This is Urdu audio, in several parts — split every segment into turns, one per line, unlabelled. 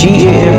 GAF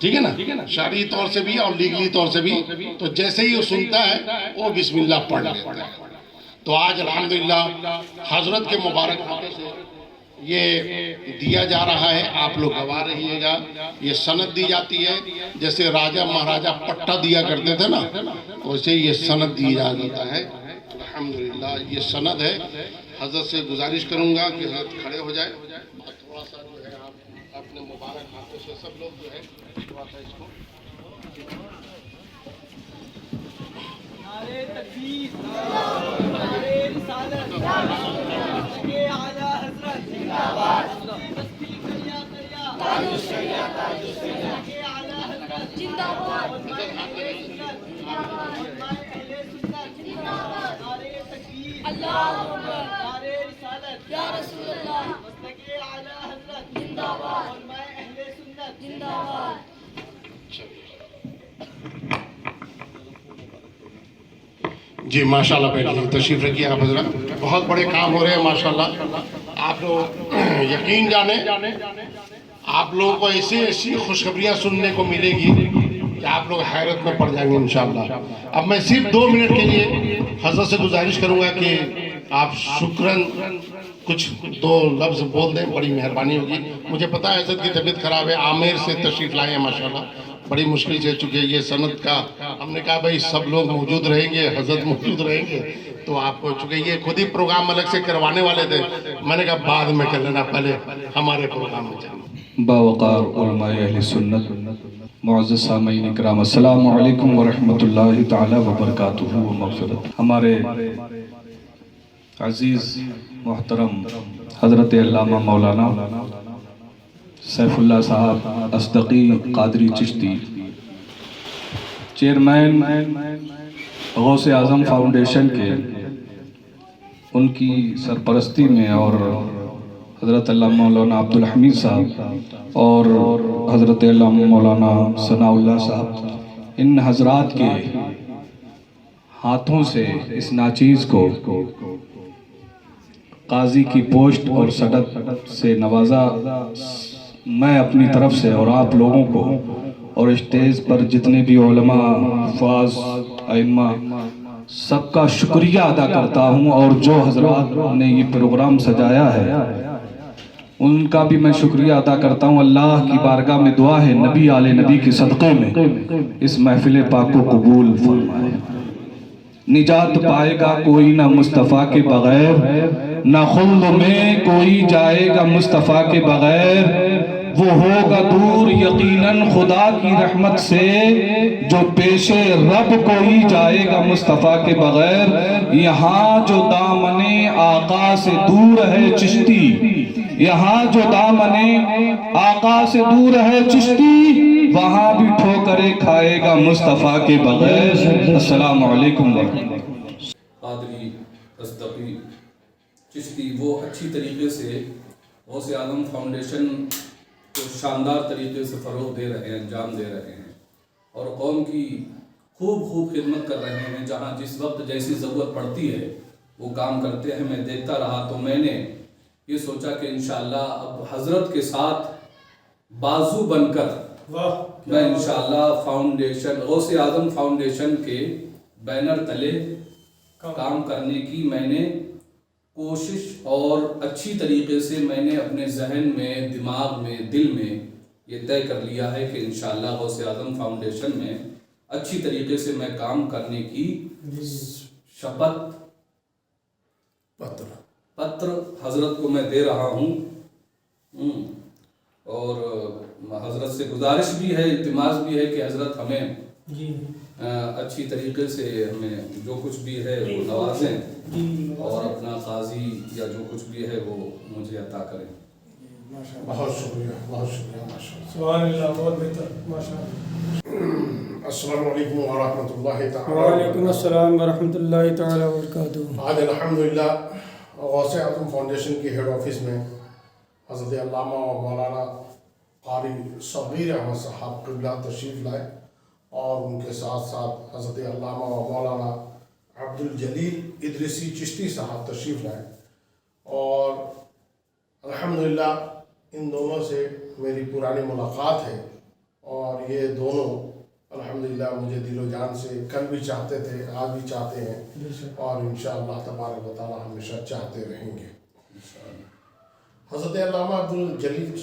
ٹھیک ہے نا، شرعی طور سے بھی اور لیگلی طور سے بھی. تو جیسے ہی وہ سنتا ہے وہ بسم اللہ پڑھ لیتا ہے. تو آج الحمدللہ حضرت کے مبارک ہاتھوں سے یہ دیا جا رہا ہے. آپ لوگ گواہ رہیے گا. یہ سند دی جاتی ہے جیسے راجہ مہاراجہ پٹا دیا کرتے تھے نا، ویسے یہ سند دیا جاتا ہے. الحمدللہ یہ سند ہے. حضرت سے گزارش کروں گا کہ حضرت کھڑے ہو جائے. تھوڑا سا جو ہے آپ اپنے مبارک ہاتھوں سے سب لوگ جو ہے تھوڑا سا اس کو.
نعرے تکبیر، نعرے رسالت، یہ اعلیٰ حضرت زندہ باد، تصدیق کریا کریا، تاج الشریعہ، تاج الشریعہ، یہ اعلیٰ حضرت زندہ باد، علماء اہل سنت زندہ باد، علماء اہل سنت زندہ باد، نعرے تکبیر، اللہ اکبر، نعرے رسالت، یا رسول اللہ، مسلک اعلیٰ حضرت زندہ باد، علماء اہل سنت زندہ باد.
جی ماشاءاللہ بیٹھیے، تشریف رکھیے آپ حضرت. بہت بڑے کام ہو رہے ہیں ماشاءاللہ. آپ لوگ یقین جانیں آپ لوگوں کو ایسی خوشخبریاں سننے کو ملے گی کہ آپ لوگ حیرت میں پڑ جائیں گے انشاءاللہ. اب میں صرف 2 منٹ کے لیے حضرت سے گزارش کروں گا کہ آپ شکراً کچھ 2 لفظ بول دیں، بڑی مہربانی ہوگی. مجھے پتا ہے حضرت کی طبیعت خراب ہے، آمیر سے تشریف لائے ہیں ماشاءاللہ. بڑی مشکل سے چکے یہ سند کا. ہم نے کہا بھائی سب لوگ موجود رہیں گے، حضرت موجود رہیں گے، تو آپ کو چکے یہ خود ہی پروگرام الگ سے کروانے والے تھے. میں نے کہا بعد میں کر لینا، پہلے ہمارے پروگرام میں چلیں.
باوقار علماء اہل سنت، معزز سامعین اکرام، السلام علیکم ورحمۃ اللہ تعالی وبرکاتہ و مغفرت. ہمارے عزیز محترم حضرت علامہ مولانا سیف اللہ صاحب اصدقی قادری چشتی، چیئرمین غوث اعظم فاؤنڈیشن کے، ان کی سرپرستی میں، اور حضرت علامہ مولانا عبدالحمید صاحب اور حضرت علامہ مولانا ثناء اللہ صاحب، ان حضرات کے ہاتھوں سے اس ناچیز کو قاضی کی پوسٹ اور صدق سے نوازا. میں اپنی طرف سے اور آپ لوگوں کو اور اسٹیج پر جتنے بھی علماء، حفاظ، ائمہ، سب کا شکریہ ادا کرتا ہوں. اور جو حضرات نے یہ پروگرام سجایا ہے ان کا بھی میں شکریہ ادا کرتا ہوں. اللہ کی بارگاہ میں دعا ہے نبی آل نبی کے صدقے میں اس محفل پاک کو قبول فرمائے. نجات پائے گا کوئی نہ مصطفیٰ کے بغیر، نہ خلد میں کوئی جائے گا مصطفیٰ کے بغیر. وہ ہوگا دور یقیناً خدا کی رحمت سے جو پیش رب کوئی جائے گا مصطفیٰ کے بغیر. یہاں جو دامن آقا سے دور ہے چشتی، یہاں جو دامن آقا سے دور ہے چشتی، وہاں بھی ٹھوکریں کھائے گا مصطفیٰ کے بغیر. السلام علیکم ورحمۃ اللہ.
قادری اصدقی چشتی وہ اچھی طریقے سے غوث اعظم فاؤنڈیشن کو شاندار طریقے سے فروغ دے رہے ہیں، انجام دے رہے ہیں، اور قوم کی خوب خدمت کر رہے ہیں. جہاں جس وقت جیسی ضرورت پڑتی ہے وہ کام کرتے ہیں. میں دیکھتا رہا تو میں نے یہ سوچا کہ انشاءاللہ اب حضرت کے ساتھ بازو بن کر میں انشاءاللہ فاؤنڈیشن غوث اعظم فاؤنڈیشن کے بینر تلے کام کرنے کی میں نے کوشش، اور اچھی طریقے سے میں نے اپنے ذہن میں، دماغ میں، دل میں یہ طے کر لیا ہے کہ انشاءاللہ غوث اعظم فاؤنڈیشن میں اچھی طریقے سے میں کام کرنے کی شپت پتر حضرت کو میں دے رہا ہوں. اور حضرت سے گزارش بھی ہے، التماس بھی ہے کہ حضرت ہمیں اچھی طریقے سے ہمیں جو کچھ بھی ہے وہ نوازیں، اور اپنا قاضی یا جو کچھ بھی ہے وہ مجھے عطا کریں.
بہت شکریہ، بہت شکریہ. ماشاءاللہ،
سبحان اللہ، بہت بہتر، ماشاءاللہ.
السلام علیکم ورحمۃ اللہ تعالیٰ.
وعلیکم السلام ورحمۃ اللہ تعالی وبرکاتہ.
آج الحمدللہ غوث اعظم فاؤنڈیشن کی ہیڈ آفس میں حضرت علامہ و مولانا قاری صغیر احمد صاحب قبلہ تشریف لائے، اور ان کے ساتھ ساتھ حضرت علامہ و مولانا عبدالجلیل ادریسی چشتی صاحب تشریف لائے. اور الحمدللہ ان دونوں سے میری پرانی ملاقات ہے، اور یہ دونوں الحمدللہ مجھے دل و جان سے کل بھی چاہتے تھے، آج بھی چاہتے ہیں، اور انشاءاللہ تبارک و تعالی ہمیشہ چاہتے رہیں گے۔ حضرت علامہ عبدالجلیل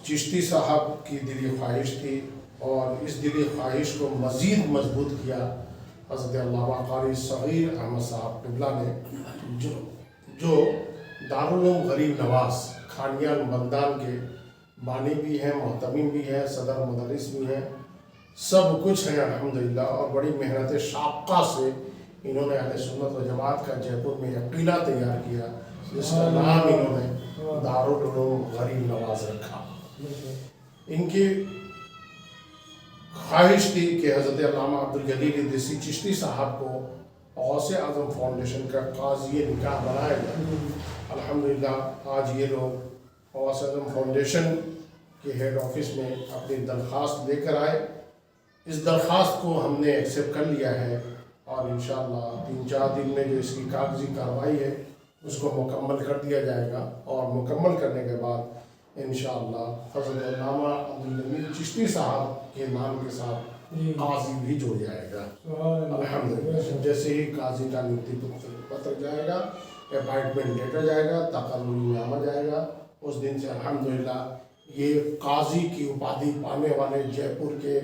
چشتی صاحب کی دلی خواہش تھی، اور اس دلی خواہش کو مزید مضبوط کیا حضرت علامہ قاری صغیر احمد صاحب قبلہ نے، جو دارالعلوم غریب نواز کھانیان بندان کے بانی بھی ہیں، محتمم بھی ہیں، صدر مدرس بھی ہیں، سب کچھ ہیں الحمدللہ، اور بڑی محنت شاقہ سے انہوں نے اہل سنت و جماعت کا جے پور میں ایک قلعہ تیار کیا، جس کا نام انہوں نے دارالعلوم غریب نواز رکھا۔ ان کی خواہش تھی کہ حضرت علامہ عبدالجلیل ادریسی چشتی صاحب کو غوث اعظم فاؤنڈیشن کا قاضی نکاح بنایا جائے۔ الحمدللہ آج یہ لوگ غوث اعظم فاؤنڈیشن کے ہیڈ آفس میں اپنی درخواست لے کر آئے۔ اس درخواست کو ہم نے ایکسیپٹ کر لیا ہے، اور انشاءاللہ 3-4 دن میں جو اس کی کاغذی کارروائی ہے اس کو مکمل کر دیا جائے گا، اور مکمل کرنے کے بعد انشاءاللہ حضرت علامہ عبدالجلیل چشتی صاحب کے نام کے ساتھ قاضی بھی جڑ جائے گا الحمدللہ۔ جیسے ہی قاضی کا نیتی پتر جائے گا، اپائنٹمنٹ لیٹر جائے گا، تقرری نامہ جائے گا، اس دن سے الحمدللہ یہ قاضی کی اپادھی پانے والے جے پور کے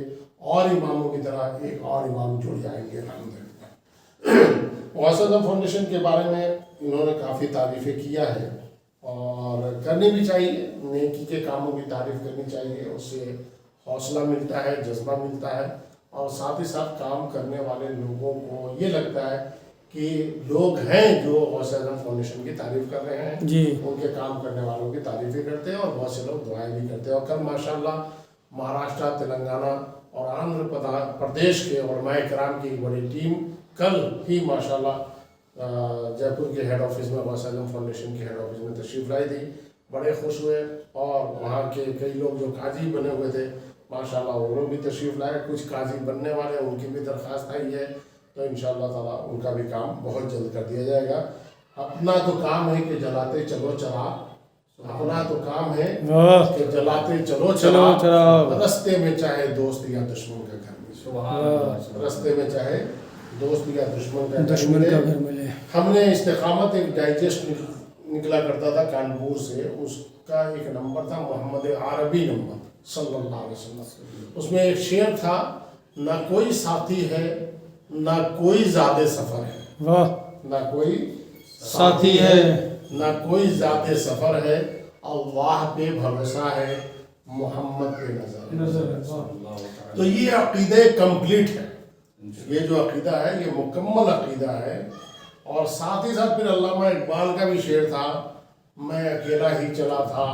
اور اماموں کی طرح ایک اور امام جڑ جائیں گے الحمدللہ۔ غوث اعظم فاؤنڈیشن کے بارے میں انہوں نے کافی تعریفیں کیا ہے، اور کرنی بھی چاہیے، نیکی کے کاموں کی تعریف کرنی چاہیے، اس سے حوصلہ ملتا ہے، جذبہ ملتا ہے، اور ساتھ ہی ساتھ کام کرنے والے لوگوں کو یہ لگتا ہے کہ لوگ ہیں جو غوث اعظم فاؤنڈیشن کی تعریف کر رہے ہیں، ان کے کام کرنے والوں کی تعریفیں کرتے ہیں، اور بہت سے لوگ دعائیں بھی کرتے ہیں۔ اور کل ماشاءاللہ مہاراشٹر، تلنگانہ اور آندھرا پردیش کے علماء کرام کی ایک بڑی ٹیم کل ہی ماشاءاللہ جے پور کے ہیڈ آفس میں، غوث اعظم فاؤنڈیشن کے ہیڈ آفس میں تشریف لائی تھی، بڑے خوش ہوئے، اور وہاں کے کئی لوگ جو قاضی بنے ہوئے تھے ماشاءاللہ وہ لوگ بھی تشریف لائے، کچھ قاضی بننے والے ان کی بھی درخواست آئی ہے، تو انشاءاللہ تعالیٰ ان کا بھی کام بہت جلد کر دیا جائے گا۔ اپنا تو کام ہے کہ جلاتے چلو چراغ، اپنا تو کام ہے کہ جلاتے چلو چراغ، رستے میں چاہے دوست یا دشمن کا گھر ملے، رستے میں چاہے دوست یا دشمن کا گھر ملے۔ ہم نے استقامت ایک ڈائجسٹ نکلا کرتا تھا کانپور سے، اس کا ایک نمبر تھا محمد عربی نمبر صلی اللہ علیہ وسلم۔ اس میں ایک شعر تھا، نہ کوئی ساتھی ہے نہ کوئی ذات سفر ہے، نہ کوئی ساتھی ہے نہ کوئی ذات سفر ہے، اللہ پہ بھروسہ ہے، محمد پہ نظر ہے۔ تو یہ عقیدہ کمپلیٹ ہے، یہ جو عقیدہ ہے یہ مکمل عقیدہ ہے۔ اور ساتھ ہی ساتھ پھر علامہ اقبال کا بھی شعر تھا، میں اکیلا ہی چلا تھا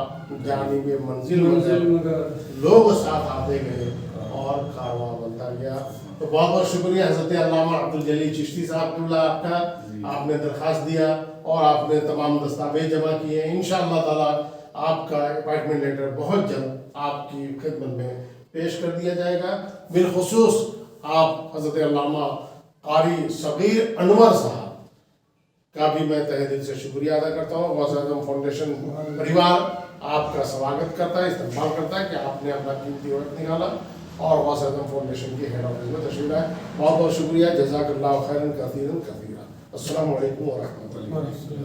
جانب منزل مگر، لوگ ساتھ آتے گئے اور کارواں بنتا گیا۔ تو بہت بہت شکریہ حضرت علامہ عبدالجلیل چشتی صاحب قبلہ آپ کا، آپ نے درخواست دیا اور آپ نے تمام دستاویز جمع کیے۔ انشاءاللہ تعالیٰ آپ کا اپائنٹمنٹ لیٹر بہت جلد آپ کی خدمت میں پیش کر دیا جائے گا۔ بالخصوص آپ حضرت علامہ قاری صغیر انور صاحب کا بھی میں تہہ دل سے شکریہ ادا کرتا ہوں۔ غوث اعظم فاؤنڈیشن پریوار آپ کا سواگت کرتا ہے، استقبال کرتا ہے کہ آپ نے اپنا قیمتی وقت نکالا اور غوث اعظم فاؤنڈیشن کی ہیڈ آفس میں تشریف لائے۔ بہت بہت شکریہ، جزاک اللہ خیرا کثیرا کثیرا۔ السلام علیکم ورحمۃ اللہ۔